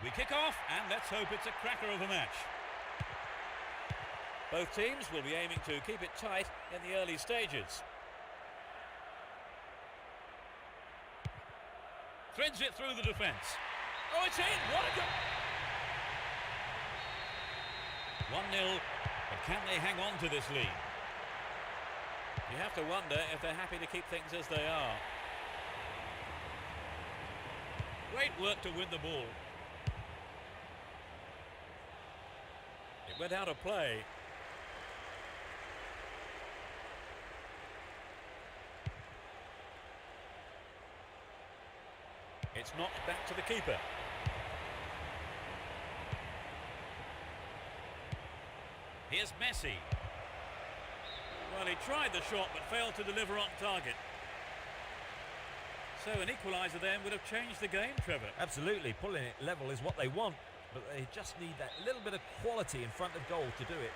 We kick off, and let's hope it's a cracker of a match. Both teams will be aiming to keep it tight in the early stages. Threads it through the defence. Oh, it's in! What a goal! 1-0, but can they hang on to this lead? You have to wonder if they're happy to keep things as they are. Great work to win the ball. It went out of play. It's knocked back to the keeper. Here's Messi. Well, he tried the shot but failed to deliver on target. So an equaliser then would have changed the game, Trevor. Absolutely, pulling it level is what they want, but they just need that little bit of quality in front of goal to do it.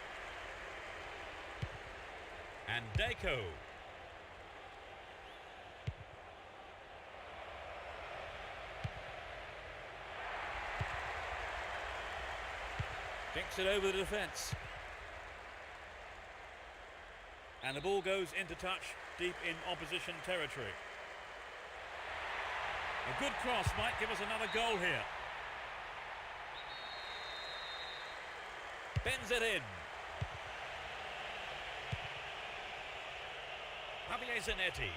And Deco. Kicks it over the defence. And the ball goes into touch deep in opposition territory. A good cross might give us another goal here. Bends it in. Javier Zanetti.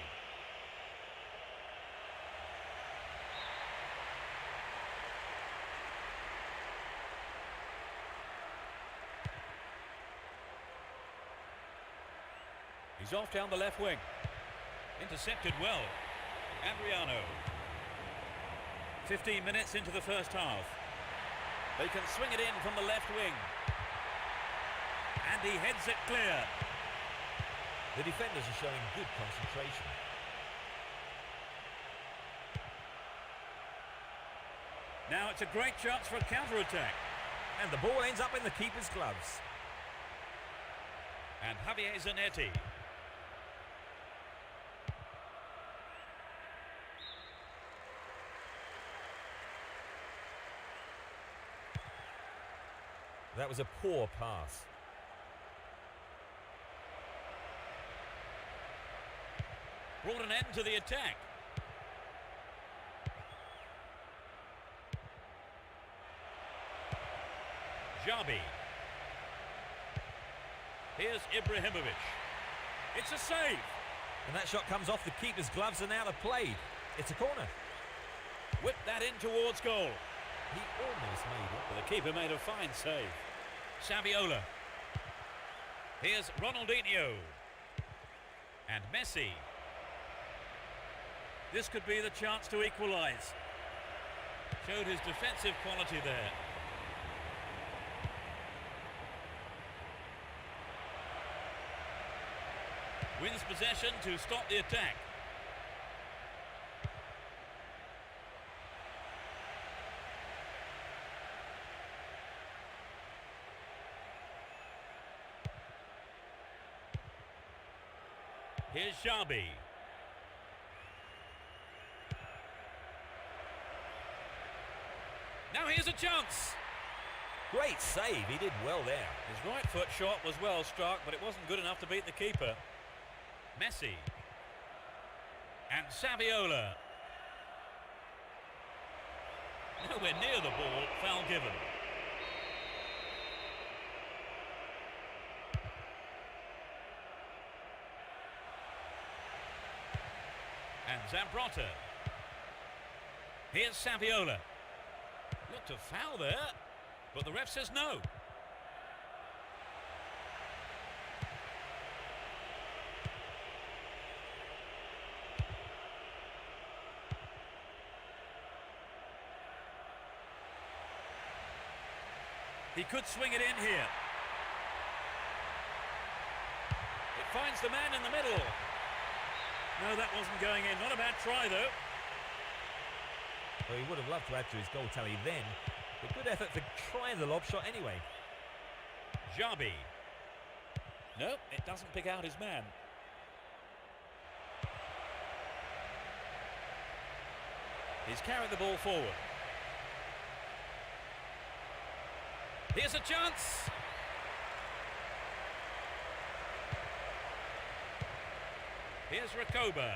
He's off down the left wing. Intercepted well. Adriano. 15 minutes into the first half. They can swing it in from the left wing. And he heads it clear. The defenders are showing good concentration. Now it's a great chance for a counter-attack. And the ball ends up in the keeper's gloves. And Javier Zanetti. That was a poor pass. Brought an end to the attack. Jabi. Here's Ibrahimovic. It's a save. And that shot comes off the keeper's gloves and out of play. It's a corner. Whip that in towards goal. He almost made it. But the keeper made a fine save. Saviola. Here's Ronaldinho. And Messi. This could be the chance to equalise. Showed his defensive quality there. Wins possession to stop the attack. Here's Jabi. Now here's a chance. Great save. He did well there. His right foot shot was well struck, but it wasn't good enough to beat the keeper. Messi. And Saviola. Nowhere near the ball. Foul given. And Zambrotta. Here's Saviola. Looked a foul there, but the ref says no. He could swing it in here. It finds the man in the middle. No, that wasn't going in. Not a bad try, though. Well, he would have loved to add to his goal tally then, but good effort for trying the lob shot anyway. Jabi. No, it doesn't pick out his man. He's carried the ball forward. Here's a chance. Here's Rakoba.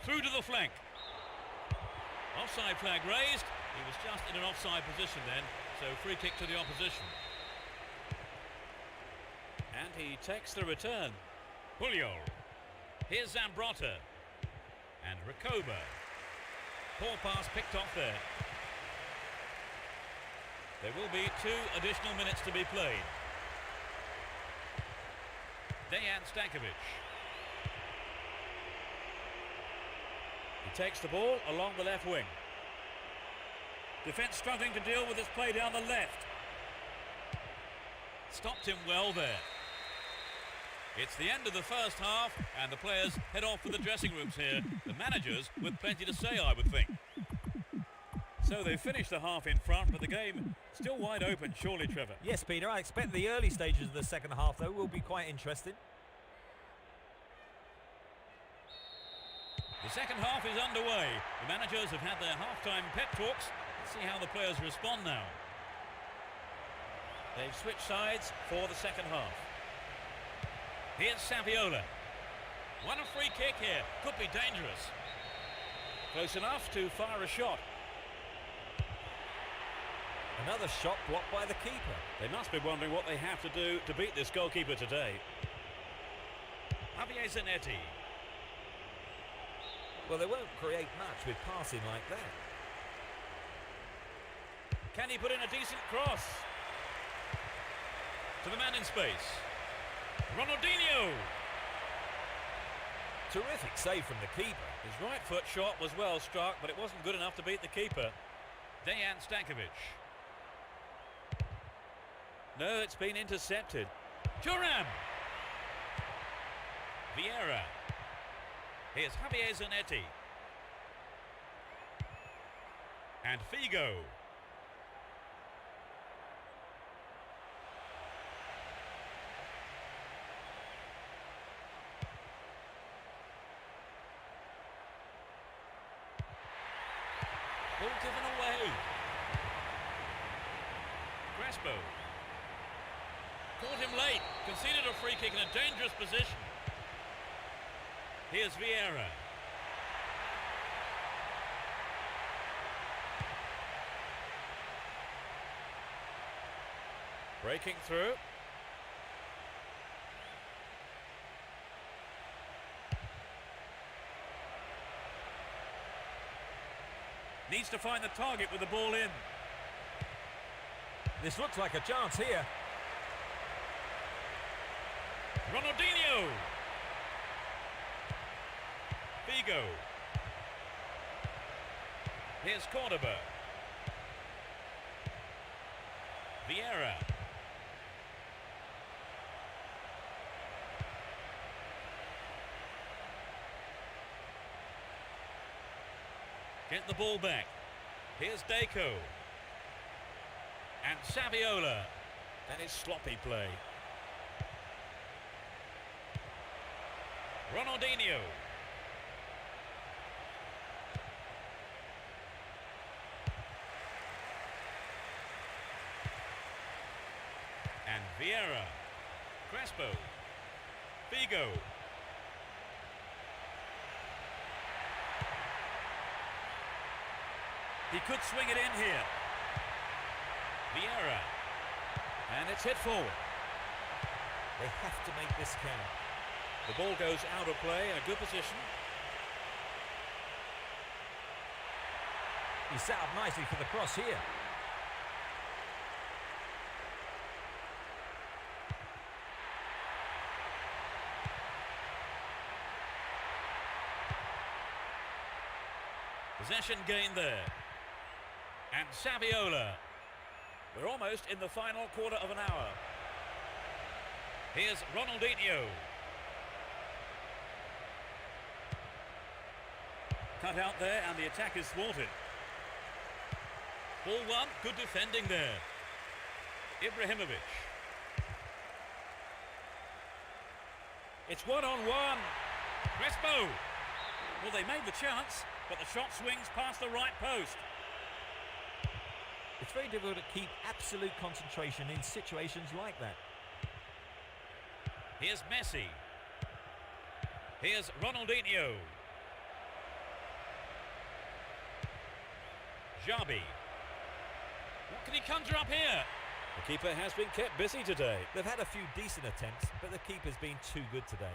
Through to the flank. Offside flag raised. He was just in an offside position then, so free kick to the opposition. And he takes the return. Julio. Here's Zambrotta. And Rakoba. Poor pass picked off there. There will be 2 additional minutes to be played. Dejan Stankovic. He takes the ball along the left wing. Defence struggling to deal with this play down the left. Stopped him well there. It's the end of the first half and the players head off for the dressing rooms here. The managers with plenty to say, I would think. So they finished the half in front, but the game still wide open, surely, Trevor? Yes, Peter, I expect the early stages of the second half, though, will be quite interesting. The second half is underway. The managers have had their half-time pep talks. Let's see how the players respond now. They've switched sides for the second half. Here's Saviola. Won a free kick here. Could be dangerous. Close enough to fire a shot. Another shot blocked by the keeper. They must be wondering what they have to do to beat this goalkeeper today. Javier Zanetti. Well, they won't create much with passing like that. Can he put in a decent cross? To the man in space. Ronaldinho. Terrific save from the keeper. His right foot shot was well struck, but it wasn't good enough to beat the keeper. Dejan Stankovic. No, it's been intercepted. Thuram. Vieira. Here's Javier Zanetti. And Figo. Ball given away. Crespo. Caught him late. Conceded a free kick in a dangerous position. Here's Vieira. Breaking through. Needs to find the target with the ball in. This looks like a chance here. Ronaldinho. Figo. Here's Cordoba. Vieira. Get the ball back. Here's Deco. And Saviola. That is sloppy play. Ronaldinho. And Vieira. Crespo. Figo. He could swing it in here. Vieira. And it's hit forward. They have to make this count. The ball goes out of play in a good position. He's set up nicely for the cross here. Possession gained there. And Saviola. We're almost in the final quarter of an hour. Here's Ronaldinho. Cut out there and the attack is thwarted. Ball one, good defending there. Ibrahimovic. It's one-on-one. Crespo. Well, they made the chance, but the shot swings past the right post. It's very difficult to keep absolute concentration in situations like that. Here's Messi. Here's Ronaldinho. Xabi. What can he conjure up here? The keeper has been kept busy today. They've had a few decent attempts, but the keeper's been too good today.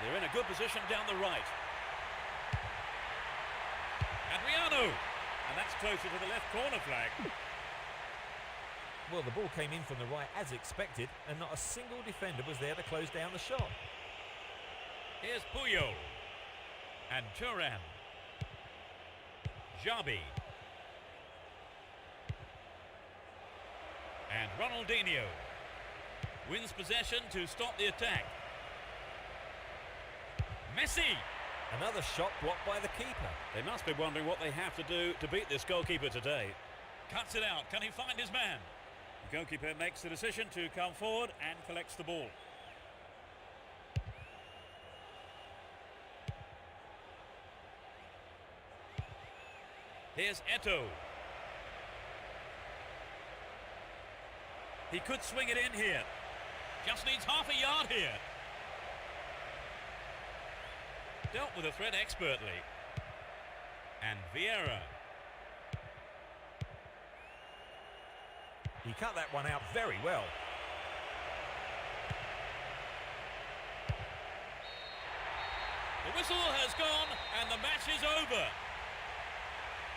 They're in a good position down the right. Adriano. And that's closer to the left corner flag. Well, the ball came in from the right as expected, and not a single defender was there to close down the shot. Here's Puyol. And Turan. Xabi. And Ronaldinho. Wins possession to stop the attack. Messi. Another shot blocked by the keeper. They must be wondering what they have to do to beat this goalkeeper today. Cuts it out. Can he find his man? The goalkeeper makes the decision to come forward and collects the ball. Here's Eto'o. He could swing it in here. Just needs half a yard here. Dealt with the threat expertly. And Vieira. He cut that one out very well. The whistle has gone and the match is over.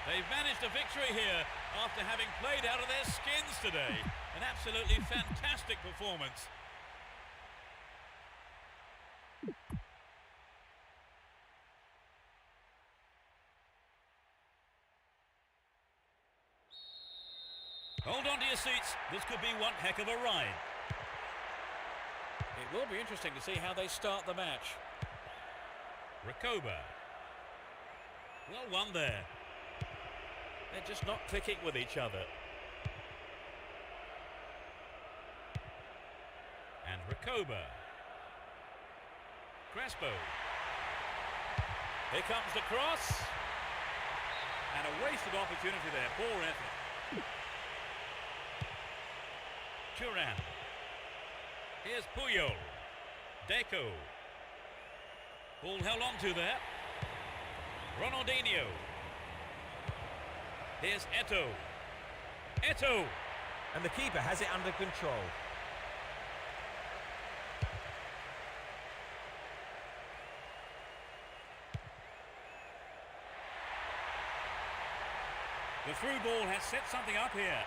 They've managed a victory here after having played out of their skins today. An absolutely fantastic performance. Hold on to your seats. This could be one heck of a ride. It will be interesting to see how they start the match. Recoba. Well won there. They're just not clicking with each other. And Recoba. Crespo. Here comes the cross. And a wasted opportunity there. Poor effort. Turan. Here's Puyol. Deco. Ball held on to there. Ronaldinho. Here's Eto'o. Eto'o. And the keeper has it under control. The through ball has set something up here.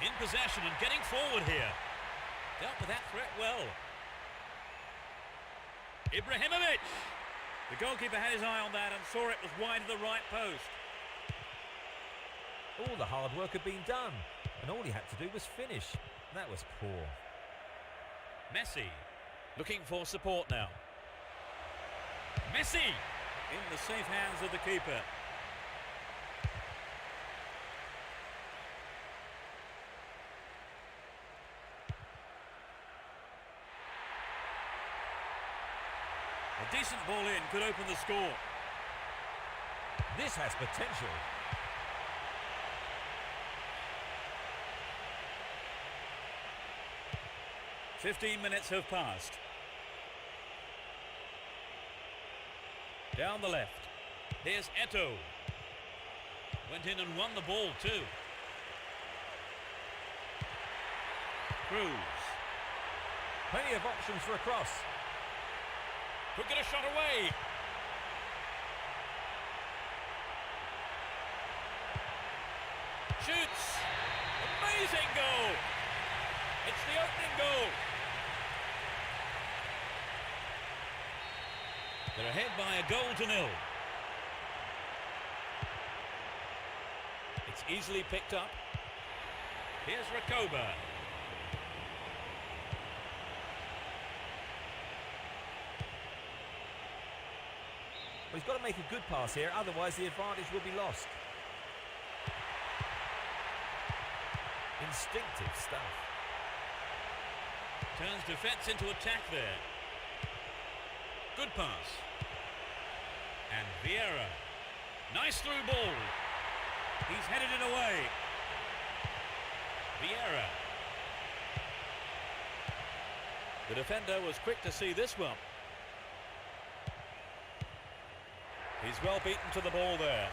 In possession and getting forward here. Dealt with that threat well. Ibrahimovic. The goalkeeper had his eye on that and saw it was wide of the right post. All the hard work had been done, and all he had to do was finish. That was poor. Messi looking for support now. Messi in the safe hands of the keeper. A decent ball in could open the score. This has potential. "15 minutes have passed. Down the left. Here's Eto'o. Went in and won the ball too. Cruz. Plenty of options for a cross. Could get a shot away. Shoots. Amazing goal. It's the opening goal. They're ahead by a goal to nil. It's easily picked up. Here's Rakoba. Well, he's got to make a good pass here, otherwise the advantage will be lost. Instinctive stuff. Turns defence into attack there. Good pass. And Vieira. Nice through ball. He's headed it away. Vieira. The defender was quick to see this one. He's well beaten to the ball there.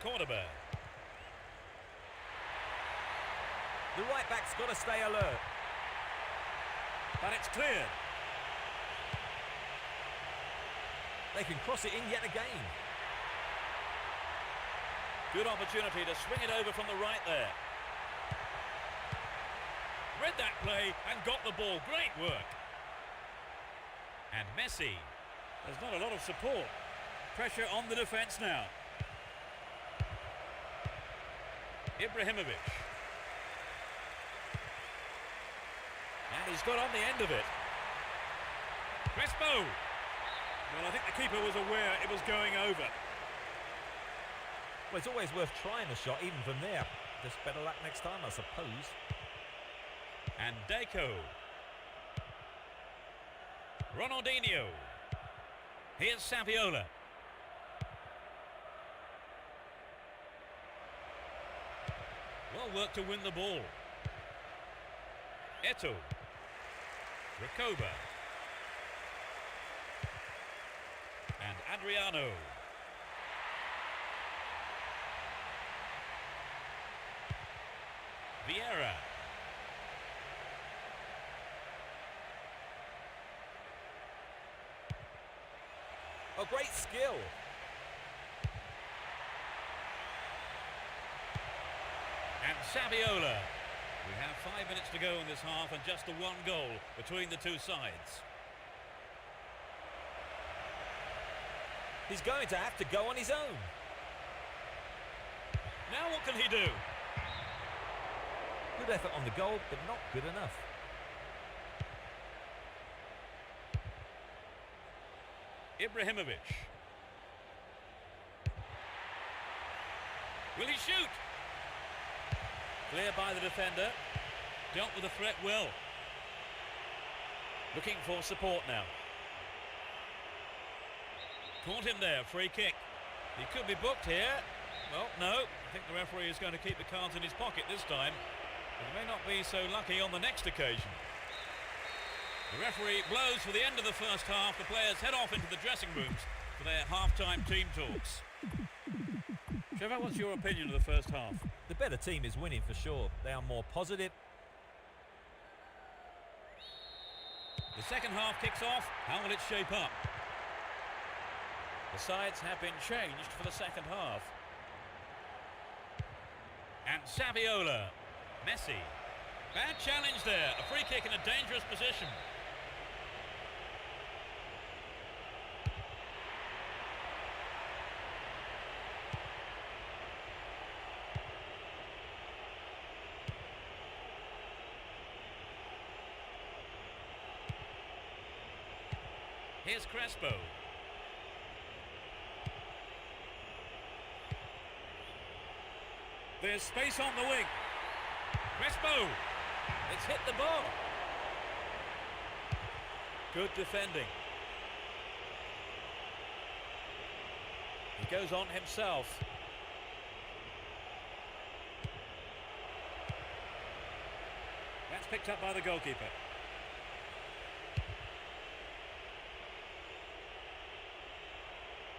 Cornerback. The right back's got to stay alert. But it's cleared. They can cross it in yet again. Good opportunity to swing it over from the right there. Read that play and got the ball. Great work. And Messi. There's not a lot of support. Pressure on the defence now. Ibrahimovic. And he's got on the end of it. Crespo. Well, I think the keeper was aware it was going over. Well, it's always worth trying a shot, even from there. Just better luck next time, I suppose. And Deco. Ronaldinho. Here's Saviola. Well worked to win the ball. Eto'o. Rakoba. And Adriano. Vieira. A great skill. And Saviola. We have 5 minutes to go in this half and just the one goal between the two sides. He's going to have to go on his own. Now what can he do? Good effort on the goal, but not good enough. Ibrahimovic. Will he shoot? Clear by the defender. Dealt with the threat well. Looking for support now. Caught him there, free kick. He could be booked here. Well, no. I think the referee is going to keep the cards in his pocket this time. But he may not be so lucky on the next occasion. The referee blows for the end of the first half. The players head off into the dressing rooms for their half-time team talks. Trevor, what's your opinion of the first half? The better team is winning for sure. They are more positive. The second half kicks off. How will it shape up? The sides have been changed for the second half. And Saviola. Messi. Bad challenge there. A free kick in a dangerous position. Here's Crespo. There's space on the wing. Crespo. It's hit the bar. Good defending. He goes on himself. That's picked up by the goalkeeper.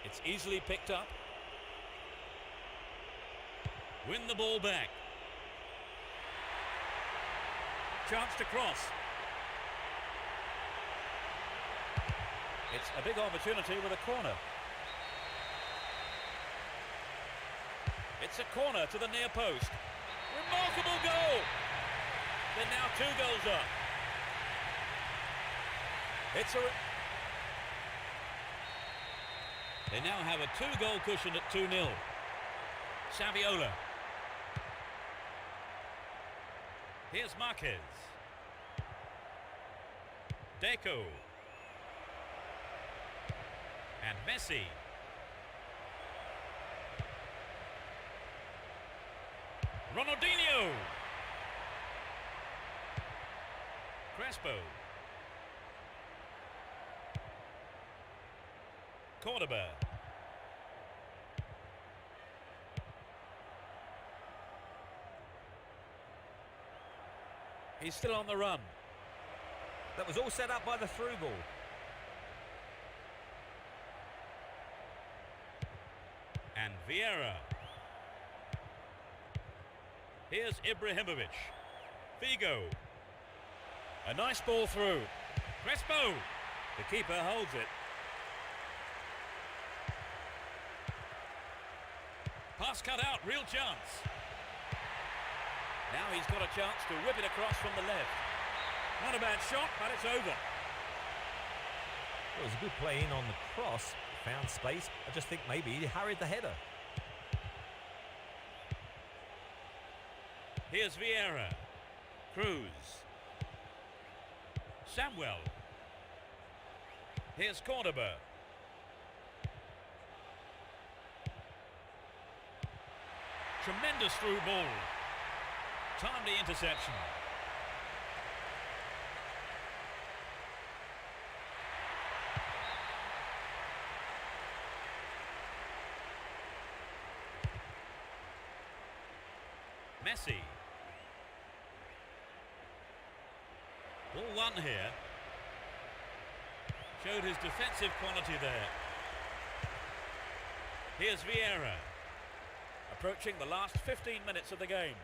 It's easily picked up. Win the ball back. Chance to cross. It's a big opportunity with a corner. It's a corner to the near post. Remarkable goal! They're now 2 goals up. They now have a 2-goal cushion at 2-0. Saviola. Here's Marquez. Deco. And Messi. Ronaldinho. Crespo. Cordoba. He's still on the run. That was all set up by the through ball. And Vieira. Here's Ibrahimovic. Figo. A nice ball through. Crespo. The keeper holds it. Pass cut out, real chance. Now he's got a chance to whip it across from the left. Not a bad shot, but it's over. It was a good play in on the cross. Found space. I just think maybe he hurried the header. Here's Vieira. Cruz. Samuel. Here's Cordoba. Tremendous through ball. Timely interception. Messi. Ball one here. Showed his defensive quality there. Here's Vieira. Approaching the last 15 minutes of the game.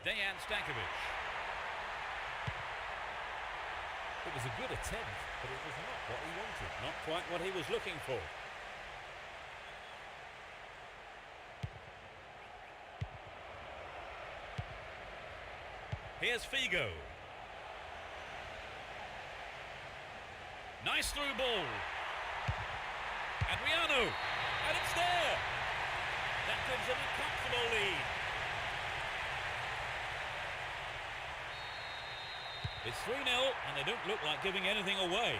Dejan Stankovic. It was a good attempt, but it was not what he wanted. Not quite what he was looking for. Here's Figo. Nice through ball. Adriano. And it's there. That gives him a comfortable lead. It's 3-0 and they don't look like giving anything away.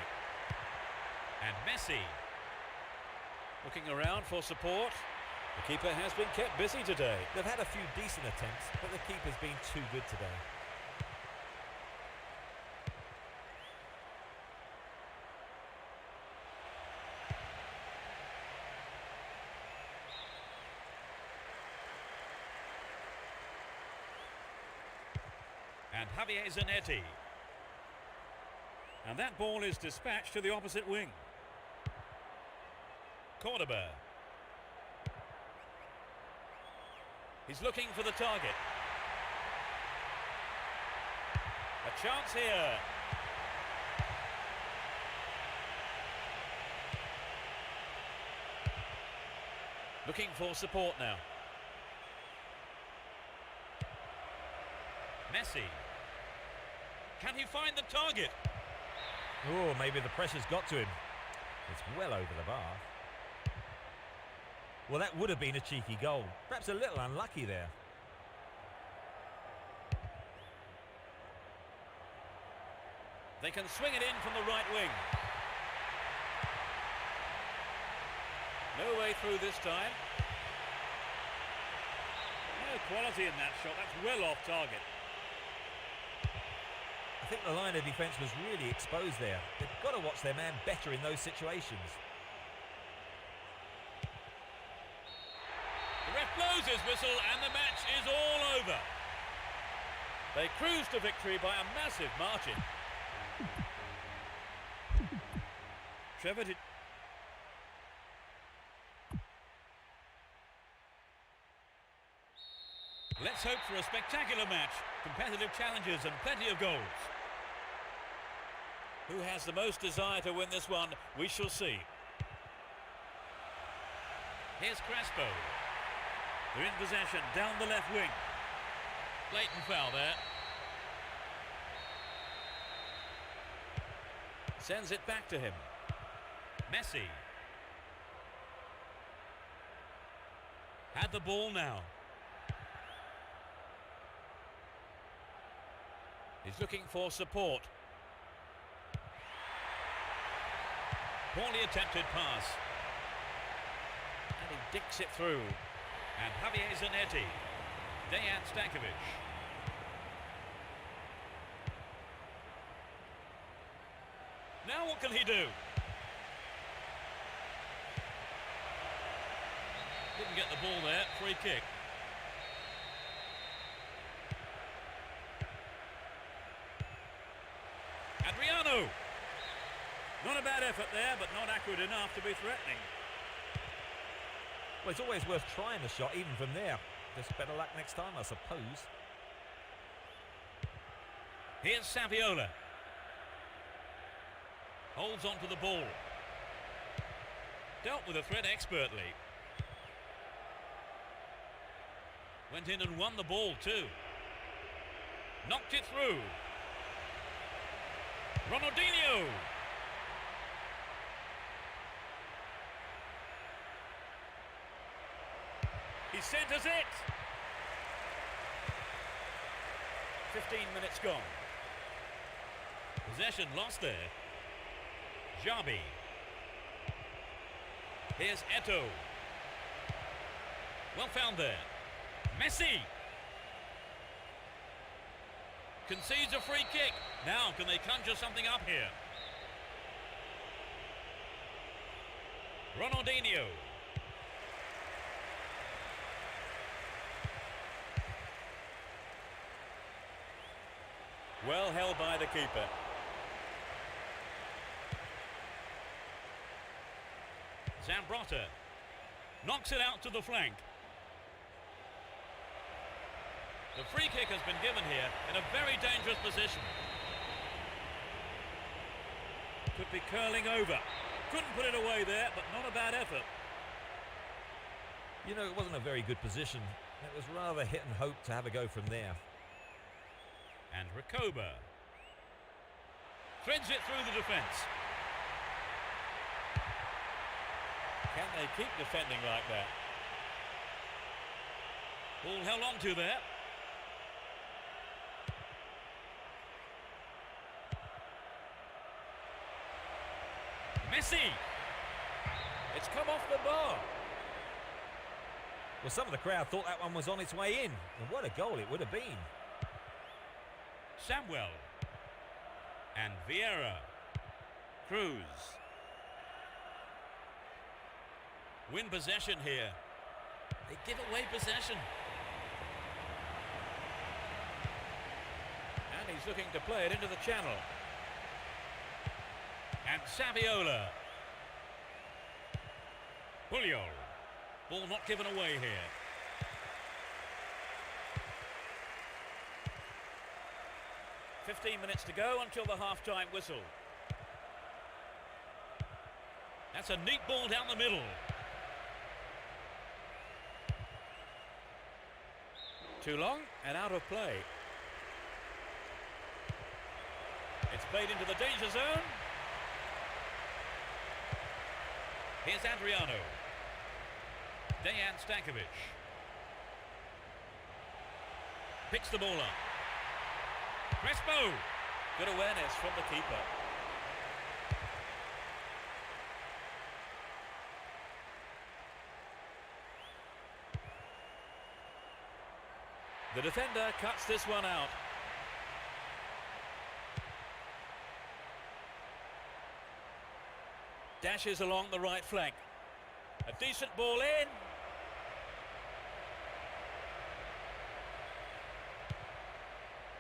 And Messi. Looking around for support. The keeper has been kept busy today. They've had a few decent attempts, but the keeper's been too good today. And Javier Zanetti. And that ball is dispatched to the opposite wing. Cordoba. He's looking for the target. A chance here. Looking for support now. Messi. Can he find the target? Oh, maybe the pressure's got to him. It's well over the bar. Well, that would have been a cheeky goal. Perhaps a little unlucky there. They can swing it in from the right wing. No way through this time. No quality in that shot. That's well off target. I think the line of defence was really exposed there. They've got to watch their man better in those situations. The ref blows his whistle and the match is all over. They cruise to victory by a massive margin. Trevor did... Let's hope for a spectacular match, competitive challenges and plenty of goals. Who has the most desire to win this one, we shall see. Here's Crespo. They're in possession, down the left wing. Blatant foul there. Sends it back to him. Messi. Had the ball now. He's looking for support. Poorly attempted pass. And he dicks it through. And Javier Zanetti. Dejan Stankovic. Now what can he do? Didn't get the ball there. Free kick. Adriano. Not a bad effort there, but not accurate enough to be threatening. Well, it's always worth trying the shot, even from there. Just better luck next time, I suppose. Here's Saviola. Holds on to the ball. Dealt with the threat expertly. Went in and won the ball too. Knocked it through. Ronaldinho. He centres it. 15 minutes gone. Possession lost there. Jabi. Here's Eto'o. Well found there. Messi. Concedes a free kick. Now can they conjure something up here? Ronaldinho. Well held by the keeper. Zambrotta knocks it out to the flank. The free kick has been given here in a very dangerous position. Could be curling over. Couldn't put it away there, but not a bad effort. You know, it wasn't a very good position. It was rather hit and hope to have a go from there. And Recoba threads it through the defence. Can they keep defending like that? Ball held on to there. Messi! It's come off the bar. Well, some of the crowd thought that one was on its way in. And what a goal it would have been. Samuel. And Vieira. Cruz. Win possession here. They give away possession. And he's looking to play it into the channel. And Saviola. Julio. Ball not given away here. "15 minutes to go until the half-time whistle. That's a neat ball down the middle. Too long and out of play. It's played into the danger zone. Here's Adriano. Dejan Stankovic. Picks the ball up. Crespo. Good awareness from the keeper. The defender cuts this one out. Dashes along the right flank. A decent ball in.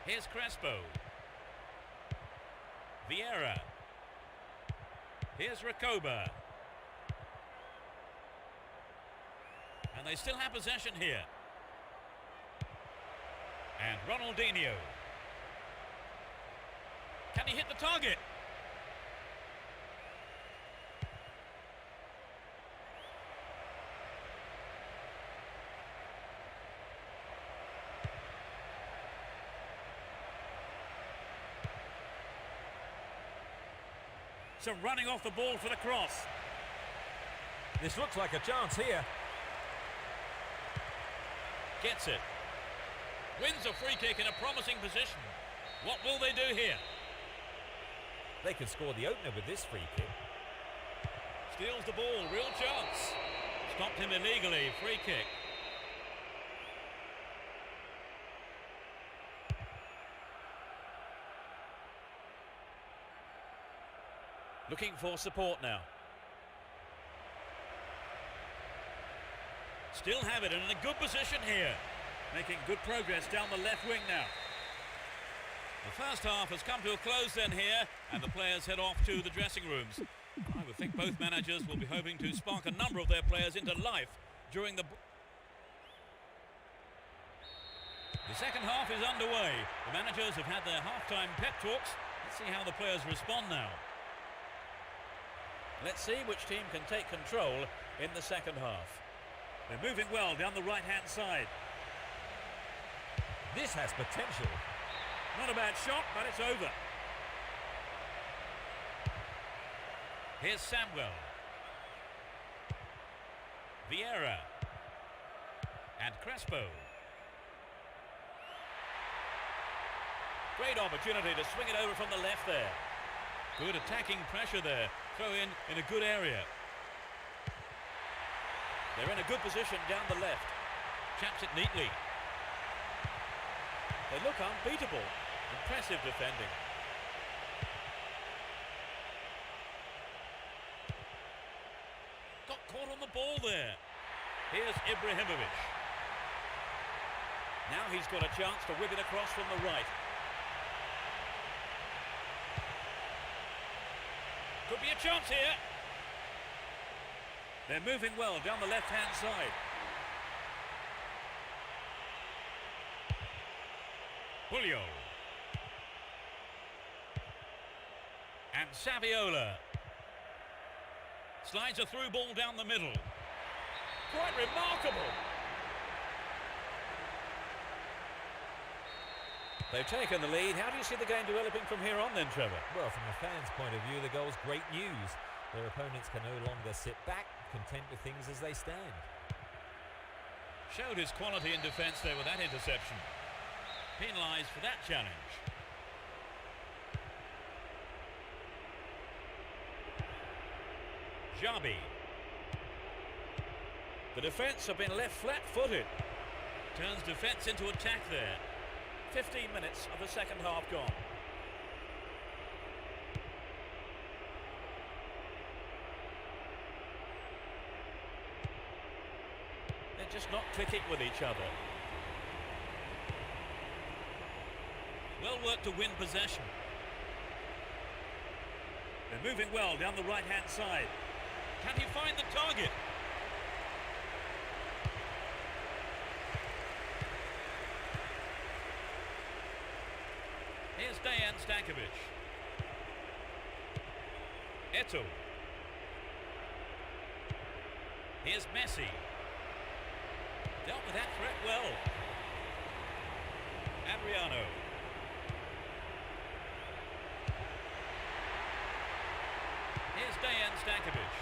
Here's Crespo. Vieira. Here's Recoba. And they still have possession here. And Ronaldinho. Can he hit the target? Some running off the ball for the cross. This looks like a chance here. Gets it. Wins a free kick in a promising position. What will they do here? They can score the opener with this free kick. Steals the ball, real chance. Stopped him illegally, free kick. Looking for support now. Still have it and in a good position here. Making good progress down the left wing now. The first half has come to a close then here, and the players head off to the dressing rooms. I would think both managers will be hoping to spark a number of their players into life during the second half is underway. The managers have had their half-time pep talks. Let's see how the players respond now. Let's see which team can take control in the second half. They're moving well down the right-hand side. This has potential. Not a bad shot, but it's over. Here's Samuel. Vieira. And Crespo. Great opportunity to swing it over from the left there. Good attacking pressure there. Throw in a good area. They're in a good position down the left. Chaps it neatly. They look unbeatable. Impressive defending. Got caught on the ball there. Here's Ibrahimovic. Now he's got a chance to whip it across from the right. Could be a chance here. They're moving well down the left-hand side. Julio. And Saviola. Slides a through ball down the middle. Quite remarkable. They've taken the lead. How do you see the game developing from here on then, Trevor? Well, from the fans' point of view, the goal's great news. Their opponents can no longer sit back, content with things as they stand. Showed his quality in defence there with that interception. Penalised for that challenge. Jabi. The defence have been left flat-footed. Turns defence into attack there. 15 minutes of the second half gone. They're just not clicking with each other. Well worked to win possession. They're moving well down the right-hand side. Can he find the target? Here's Dejan Stankovic. Eto'o. Here's Messi. Dealt with that threat well. Adriano. Here's Dejan Stankovic.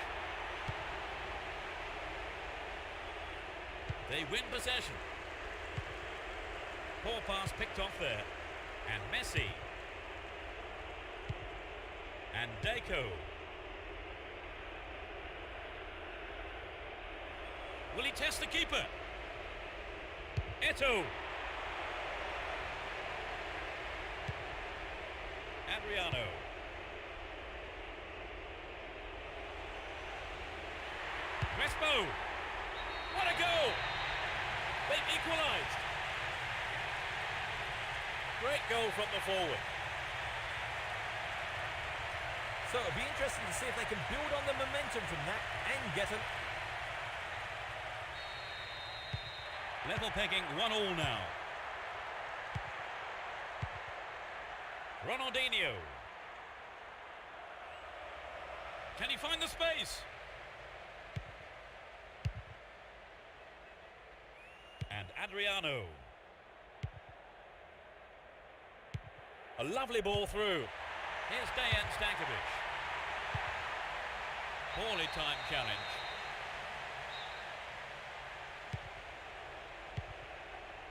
They win possession. Poor pass picked off there. And Messi. And Deco. Will he test the keeper? Eto'o. Adriano. Crespo. What a goal! They've equalised. Great goal from the forward. So it'll be interesting to see if they can build on the momentum from that and get a... Level pegging 1-1 now. Ronaldinho. Can he find the space? And Adriano. A lovely ball through. Here's Dejan Stankovic. Poorly timed challenge.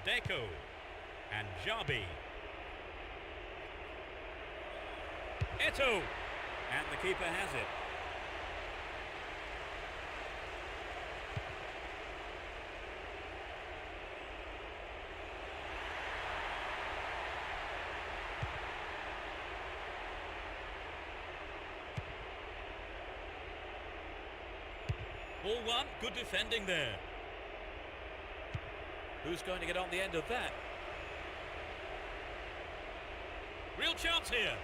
Deco and Jabi. Eto'o. And the keeper has it. Ball one, good defending there. Who's going to get on the end of that? Real chance here.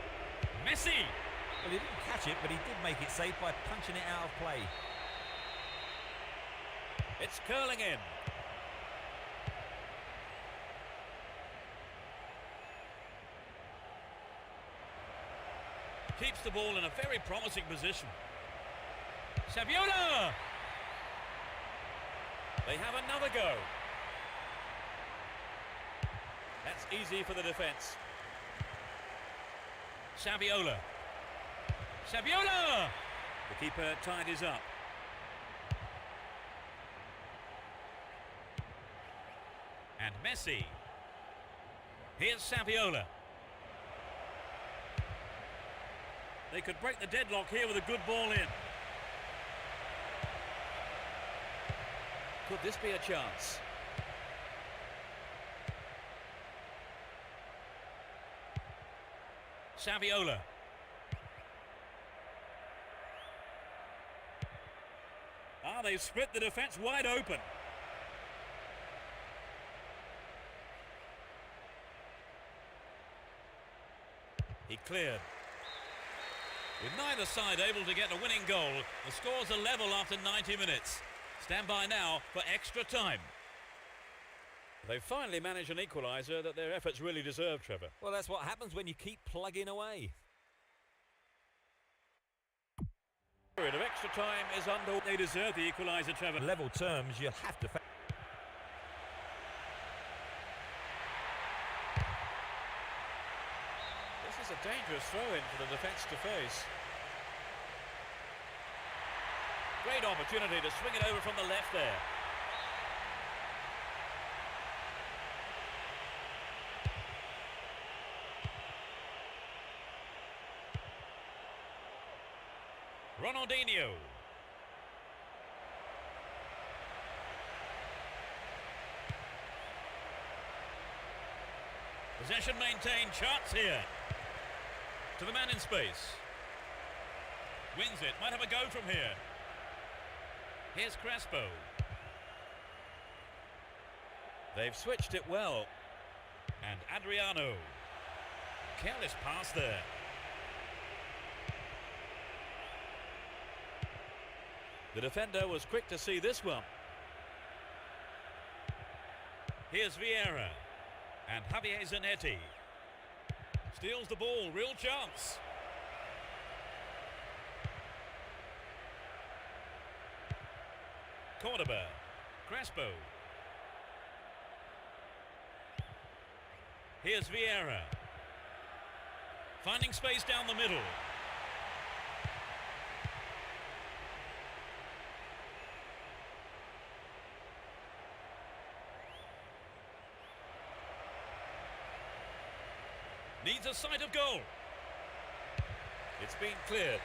Messi. Well, he didn't catch it, but he did make it safe by punching it out of play. It's curling in. Keeps the ball in a very promising position. Saviola! They have another go. That's easy for the defence. Saviola. Saviola! The keeper tidies up. And Messi. Here's Saviola. They could break the deadlock here with a good ball in. Could this be a chance? Saviola. They've split the defence wide open. He cleared. With neither side able to get a winning goal, the scores are level after 90 minutes. Stand by now for extra time. They've finally managed an equaliser that their efforts really deserve, Trevor. Well, that's what happens when you keep plugging away. Period of extra time is under. They deserve the equaliser, Trevor. Level terms, you'll have to... This is a dangerous throw-in for the defence to face. Great opportunity to swing it over from the left there. Ronaldinho. Possession maintained, chance here. To the man in space. Wins it, might have a go from here. Here's Crespo. They've switched it well. And Adriano. Careless pass there. The defender was quick to see this one. Here's Vieira. And Javier Zanetti. Steals the ball, real chance. Cordoba. Crespo. Here's Vieira. Finding space down the middle. Needs a sight of goal. It's been cleared.